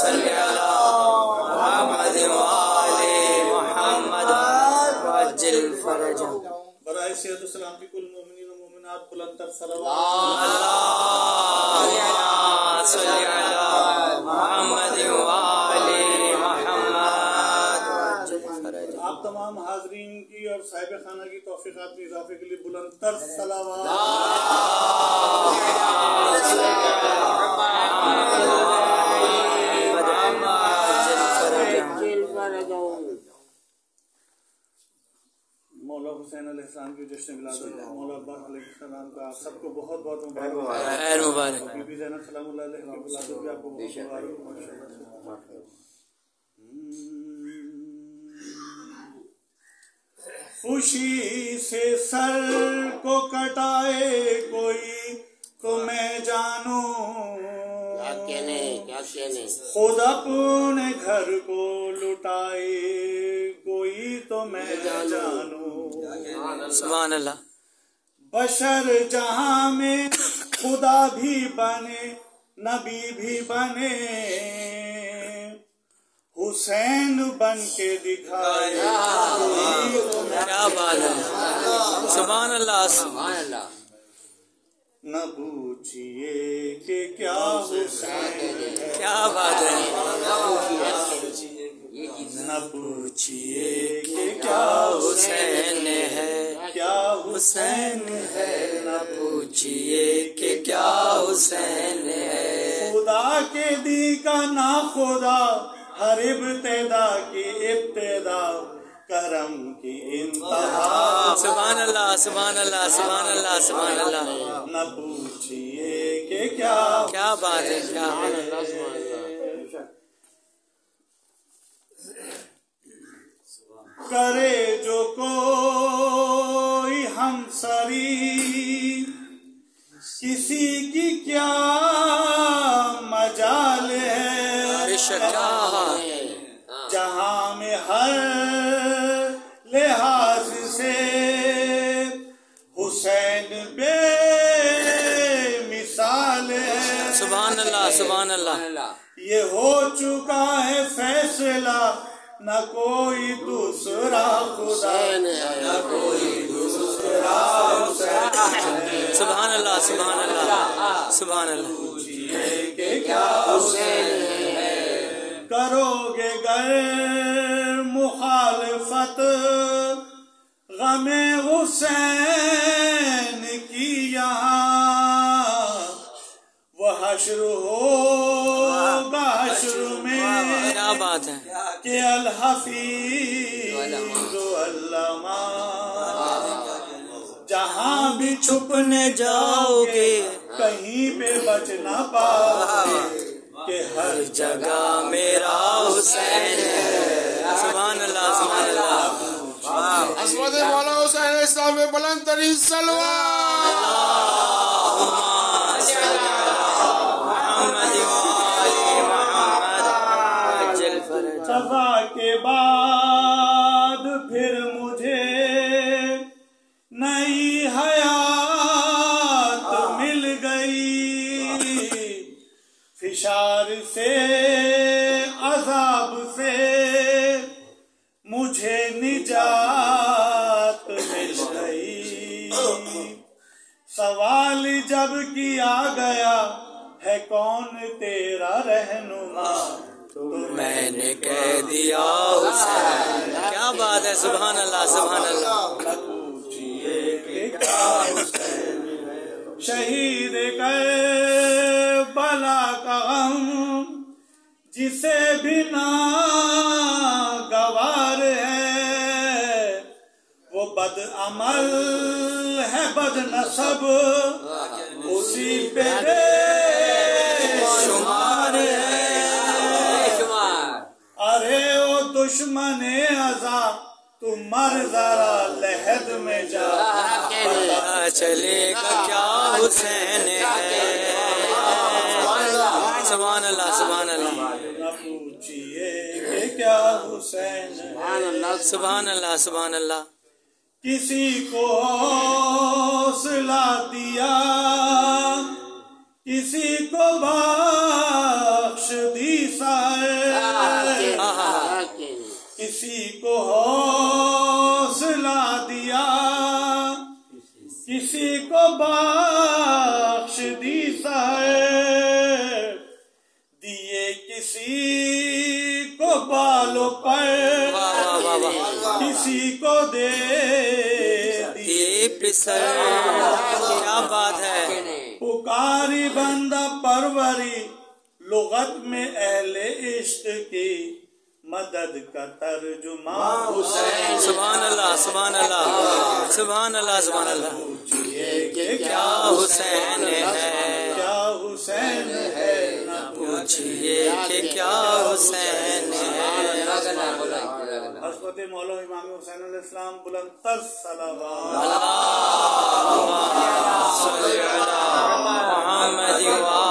صل علی محمد وآل محمد وعجل فرجهم برائے صحت و سلامتی کل مومنین و مومنات بلند تر صلوات اللہم صل علی محمد وآل محمد وعجل فرجهم. آپ تمام حاضرین کی اور صاحب خانہ کی توفیقات میں اضافے کے لیے بلند تر صلوات. مولا حسین علیہ السلام کی جشن ولادت مولا عباس علیہ السلام کا آپ سب کو بہت بہت مبارک. خیر مبارک. بی بی زینب سلام اللہ علیہ کی ولادت بھی آپ کو بہت مبارک. خوشی سے سر کو کٹائے کوئی تو میں جانوں خود اپنے گھر کو لٹائے کوئی تو میں جانوں. سبحان اللہ. بشر جہاں میں خدا بھی بنے نبی بھی بنے حسین بن کے دکھائے. کیا بات ہے. سبحان اللہ سبحان اللہ. نہ پوچھئے کہ کیا حسین ہے. کیا بات ہے. نہ پوچھئے کہ کیا حسین ہے. کیا حسین ہے. نہ پوچھئے کہ کیا حسین ہے. خدا کے دی کا نا خدا ہر ابتدا کی ابتدا کرم کی انتہا. سبحان اللہ سبحان اللہ سبحان اللہ سبحان اللہ. نہ پوچھئے کہ کیا بات ہے. کیا بات ہے. کرے جو کوئی ہمسری کسی کی کیا مجال ہے. جہاں میں ہر لحاظ سے حسین بے مثال ہے. سبحان اللہ سبحان اللہ. یہ ہو چکا ہے فیصلہ نہ کوئی دوسرا خدا نہ کوئی دوسرا حسین. سبحان اللہ سبحان اللہ سبحان اللہ. کہ کیا حسین ہے. کرو گے گر مخالفت غم حسین کی یہاں وہ حشر ہوگا حشر میں. کیا بات ہے. کہ الحفیظ و علامہ جہاں بھی چھپنے جاؤ گے کہیں پہ بچ نہ پاؤ گے کہ ہر جگہ میرا حسین ہے. سبحان اللہ سبحان اللہ. عظمت مولا حسین علیہ السلام میں بلند ترین صلوات. قضا کے بعد پھر مجھے نئی حیات مل گئی. فشار سے عذاب سے مجھے نجات مل گئی. سوال جب کیا گیا ہے کون تیرا رہنما تو میں نے کہہ دیا حسین. کیا بات ہے. سبحان اللہ سبحان اللہ. پوچھئے کہ کیا حسین شہید کربلا کا غم جسے بھی ناگوار ہے وہ بد عمل ہے بد نسب اسی پہ شمار ہے. ارے او دشمن ازا تو مر ذرا لحد میں جا چلے گا کیا حسین ہے. سبحان اللہ سبحان اللہ. نہ پوچھئے کہ کیا حسین ہے. سبحان اللہ سبحان اللہ. کسی کو حوصلہ دیا کسی کو بخش بخشدیسا ہے، کسی کو حوصلہ دیا، کسی کو بخشدیسا ہے، دیے کسی کو بالوں پر، کسی کو دے دیے پسر، کیا بات ہے، پکاری بندہ پروری، لغت میں اہل عشق کی مدد کا ترجمہ حسین، سبحان اللہ سبحان اللہ سبحان اللہ سبحان اللہ، کیا حسین ہے، کیا حسین ہے، نہ پوچھئے کہ کیا حسین ہے۔ حضرت مولا امام حسین علیہ السلام بلند تر صلوات اللہم صلی علی محمد و